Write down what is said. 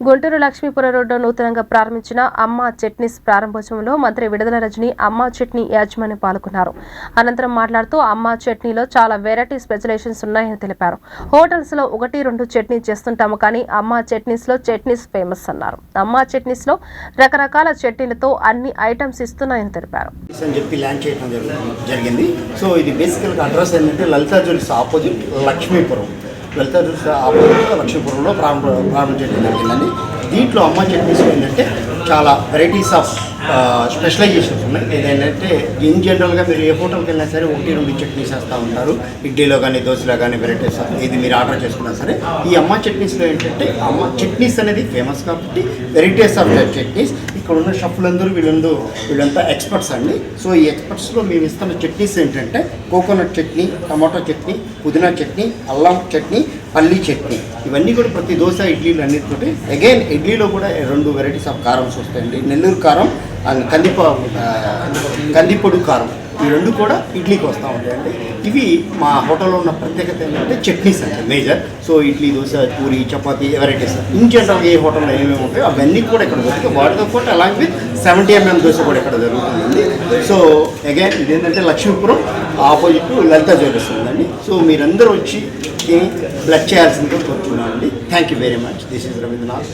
Guntur Lakshmipuram road నూతనంగా ప్రారంభించిన అమ్మ చట్నీస్ ప్రారంభోత్సవంలో మంత్రి విడుదల రజని అమ్మ చట్నీ యాజమాన్యం పాల్గొన్నారు. అనంతరం మాట్లాడుతూ అమ్మ చట్నీలో చాలా వెరైటీ స్పెషలైజేషన్స్ ఉన్నాయని తెలిపారు. హోటల్స్ లో 1-2 చట్నీ చేస్తుంటాము కానీ అమ్మ చట్నీస్ లో చట్నీస్ ఫేమస్ అన్నారు. అమ్మ చట్నీస్ లో రకరకాల చట్నీలతో అన్ని ఐటమ్స్ ఇస్తున్నాయని తెలిపారు. సో ఇది బేసికల్ గా అడ్రస్ ఏంటంటే Lalitha jewellers opposite Lakshmipuram. Lalitha jewellers opposite లక్ష్మీపురంలో ప్రారంభించడం జరిగిందండి. దీంట్లో అమ్మ చట్నీస్ ఏంటంటే చాలా వెరైటీస్ ఆఫ్ స్పెషలైజేషన్స్ ఉన్నాయి. ఏదంటే ఇన్ జనరల్గా మీరు ఏ హోటల్కి వెళ్ళినా సరే 1-2 చట్నీస్ వేస్తూ ఉంటారు. ఇడ్లీలో కానీ దోశలో కానీ వెరైటీస్ ఇది మీరు ఆర్డర్ చేసుకున్నా సరే ఈ అమ్మ చట్నీస్లో ఏంటంటే అమ్మ చట్నీస్ అనేది ఫేమస్ కాబట్టి వెరైటీస్ ఆఫ్ చట్నీస్ ఇక్కడ ఉన్న షెఫ్లందరూ వీళ్ళంతా ఎక్స్పర్ట్స్ అండి. సో ఈ ఎక్స్పర్ట్స్లో మేము ఇస్తున్న చట్నీస్ ఏంటంటే కోకోనట్ చట్నీ, టమాటో చట్నీ, పుదీనా చట్నీ, అల్లం చట్నీ, పల్లీ చట్నీ. ఇవన్నీ కూడా ప్రతి దోశ ఇడ్లీలు అన్నిటితోటి అగైన్ ఇడ్లీలో కూడా 2 వెరైటీస్ ఆఫ్ కారమ్స్ వస్తాయండి. నెల్లూరు కారం అండ్ కందిపొడి కారం. ఈ 2 కూడా ఇడ్లీకి వస్తూ ఉంటాయండి. ఇవి మా హోటల్లో ఉన్న ప్రత్యేకత ఏంటంటే చట్నీస్ అంటే major. So idli, dosa, puri, chapati varieties in general ఏ హోటల్లో ఏమేమి ఉంటాయో అవన్నీ కూడా ఇక్కడ దొరుకుతాయి. వాటితో పాటు అలాంగ్ విత్ 70 mm దోశ కూడా ఇక్కడ జరుగుతుందండి. సో అగైన్ ఇదేంటంటే లక్ష్మీపురం ఆపోజిట్ లలితా జ్యువెలర్స్ ఉందండి. సో మీరందరూ వచ్చి బ్లడ్ చేయాల్సిందిగా కోరుతున్నానండి. Thank you very much. This is Rabindranath.